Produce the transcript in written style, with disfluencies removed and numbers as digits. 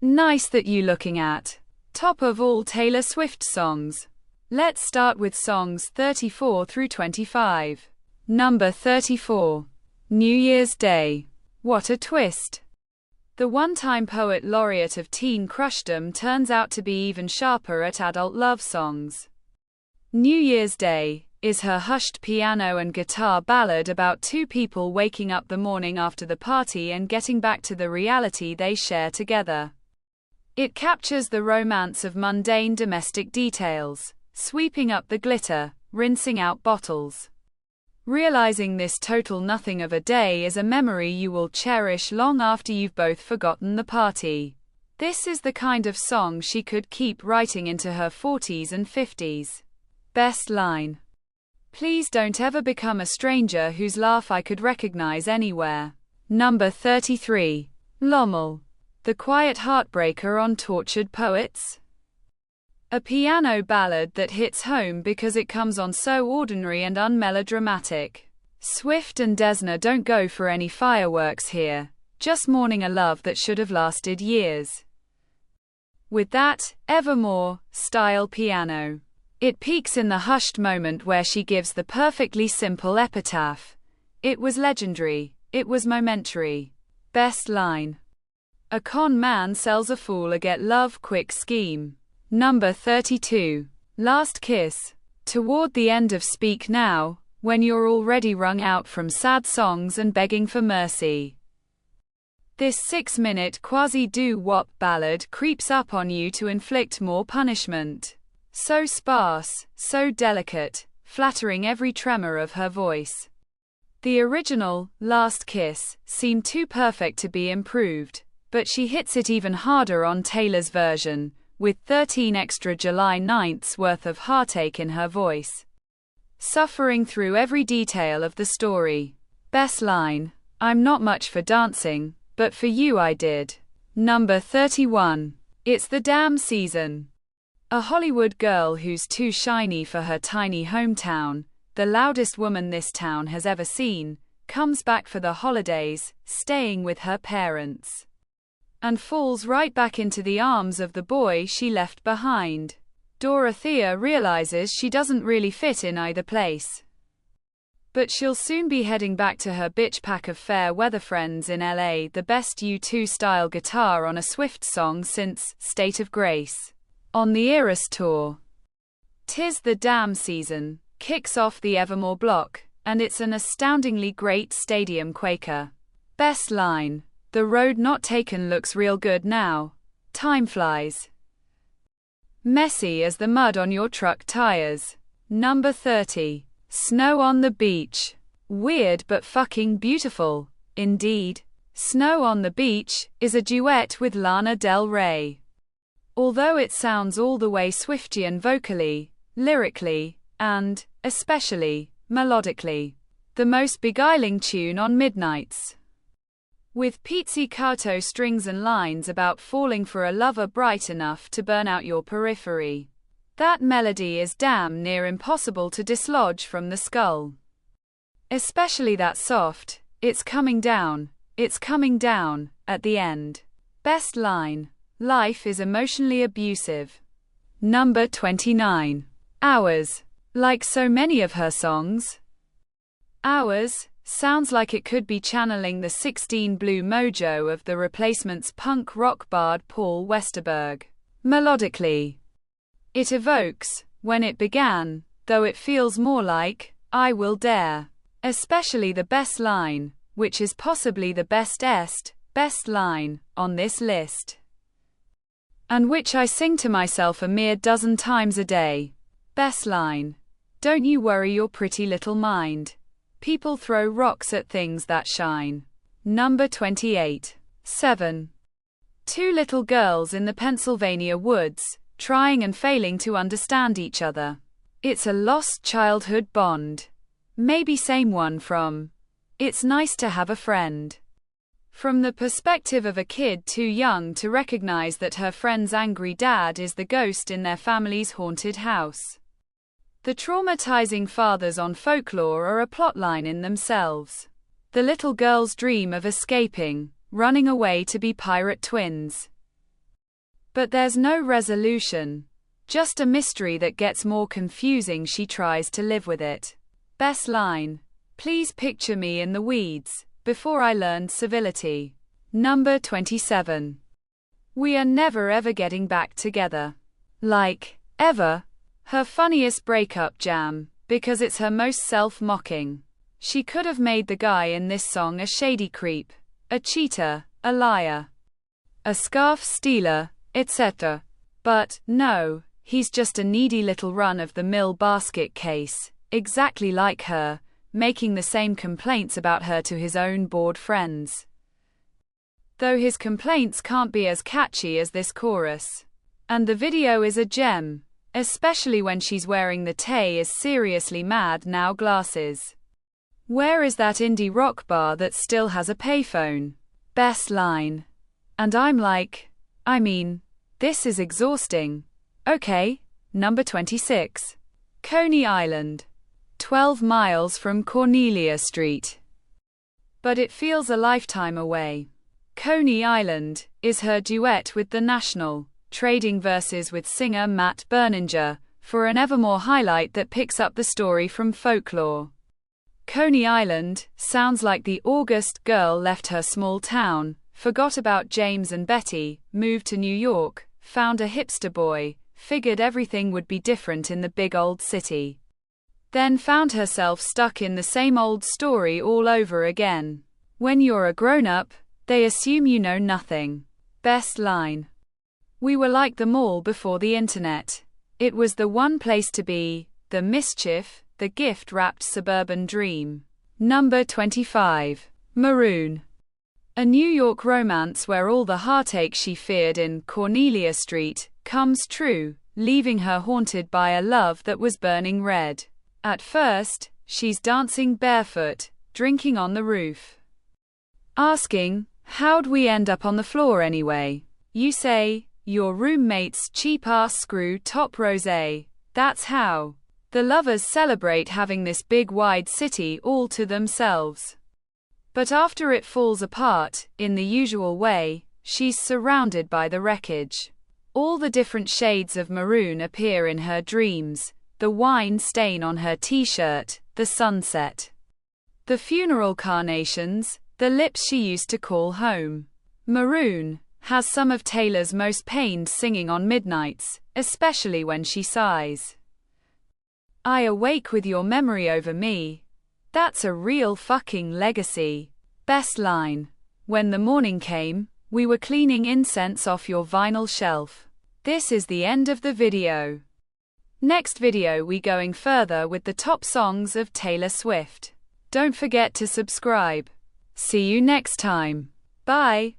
Nice that you looking at. Top of all Taylor Swift songs. Let's start with songs 34 through 25. Number 34. New Year's Day. What a twist. The one-time poet laureate of teen crushdom turns out to be even sharper at adult love songs. New Year's Day is her hushed piano and guitar ballad about two people waking up the morning after the party and getting back to the reality they share together. It captures the romance of mundane domestic details, sweeping up the glitter, rinsing out bottles. Realizing this total nothing of a day is a memory you will cherish long after you've both forgotten the party. This is the kind of song she could keep writing into her 40s and 50s. Best line. Please don't ever become a stranger whose laugh I could recognize anywhere. Number 33. Lommel. The quiet heartbreaker on Tortured Poets. A piano ballad that hits home because it comes on so ordinary and unmelodramatic. Swift and Desna don't go for any fireworks here, just mourning a love that should have lasted years. With that Evermore style piano, it peaks in the hushed moment where she gives the perfectly simple epitaph. It was legendary, it was momentary. Best line. A con man sells a fool a get love quick scheme. Number 32. Last Kiss. Toward the end of Speak Now, when you're already wrung out from sad songs and begging for mercy. This 6-minute quasi-doo-wop ballad creeps up on you to inflict more punishment. So sparse, so delicate, flattering every tremor of her voice. The original, Last Kiss, seemed too perfect to be improved, but she hits it even harder on Taylor's version, with 13 extra July 9ths worth of heartache in her voice. Suffering through every detail of the story. Best line. I'm not much for dancing, but for you I did. Number 31. It's the damn season. A Hollywood girl who's too shiny for her tiny hometown, the loudest woman this town has ever seen, comes back for the holidays, staying with her parents. And falls right back into the arms of the boy she left behind. Dorothea realizes she doesn't really fit in either place. But she'll soon be heading back to her bitch pack of fair weather friends in LA. The best U2 style guitar on a Swift song since State of Grace. On the Eras tour. 'Tis the Damn Season kicks off the Evermore block, and it's an astoundingly great stadium quaker. Best line. The road not taken looks real good now. Time flies. Messy as the mud on your truck tires. Number 30. Snow on the Beach. Weird but fucking beautiful. Indeed. Snow on the Beach is a duet with Lana Del Rey. Although it sounds all the way Swiftian vocally, lyrically, and, especially, melodically, the most beguiling tune on Midnights. With pizzicato strings and lines about falling for a lover bright enough to burn out your periphery. That melody is damn near impossible to dislodge from the skull. Especially that soft, it's coming down, at the end. Best line. Life is emotionally abusive. Number 29. Hours. Like so many of her songs, Hours sounds like it could be channeling the 16 Blue mojo of the Replacement's punk rock bard Paul Westerberg. Melodically, it evokes When It Began, though it feels more like I Will Dare. Especially the best line, which is possibly the best line on this list, and which I sing to myself a mere dozen times a day. Best line. Don't you worry your pretty little mind. People throw rocks at things that shine. Number 28. 7. Two little girls in the Pennsylvania woods, trying and failing to understand each other. It's a lost childhood bond. Maybe same one from It's Nice to Have a Friend. From the perspective of a kid too young to recognize that her friend's angry dad is the ghost in their family's haunted house. The traumatizing fathers on Folklore are a plotline in themselves. The little girls dream of escaping, running away to be pirate twins. But there's no resolution. Just a mystery that gets more confusing. She tries to live with it. Best line. Please picture me in the weeds, before I learned civility. Number 27. We are never ever getting back together. Like, ever. Her funniest breakup jam, because it's her most self-mocking. She could have made the guy in this song a shady creep, a cheater, a liar, a scarf stealer, etc. But, no, he's just a needy little run-of-the-mill basket case, exactly like her, making the same complaints about her to his own bored friends. Though his complaints can't be as catchy as this chorus. And the video is a gem, especially when she's wearing the "Tay is seriously mad now" glasses. Where is that indie rock bar that still has a payphone? Best line. And I'm like, this is exhausting. Okay, number 26. Coney Island. 12 miles from Cornelia Street. But it feels a lifetime away. Coney Island is her duet with The National, trading verses with singer Matt Berninger, for an Evermore highlight that picks up the story from folklore. Coney Island sounds like the August girl left her small town, forgot about James and Betty, moved to New York, found a hipster boy, figured everything would be different in the big old city. Then found herself stuck in the same old story all over again. When you're a grown-up, they assume you know nothing. Best line. We were like the mall before the internet. It was the one place to be, the mischief, the gift-wrapped suburban dream. Number 25. Maroon. A New York romance where all the heartache she feared in Cornelia Street comes true, leaving her haunted by a love that was burning red. At first, she's dancing barefoot, drinking on the roof. Asking, how'd we end up on the floor anyway? You say, your roommate's cheap-ass screw-top rosé. That's how. The lovers celebrate having this big wide city all to themselves. But after it falls apart, in the usual way, she's surrounded by the wreckage. All the different shades of maroon appear in her dreams. The wine stain on her t-shirt, the sunset, the funeral carnations, the lips she used to call home. Maroon has some of Taylor's most pained singing on midnights, especially when she sighs. I awake with your memory over me. That's a real fucking legacy. Best line. When the morning came, we were cleaning incense off your vinyl shelf. This is the end of the video. Next video we going further with the top songs of Taylor Swift. Don't forget to subscribe. See you next time. Bye.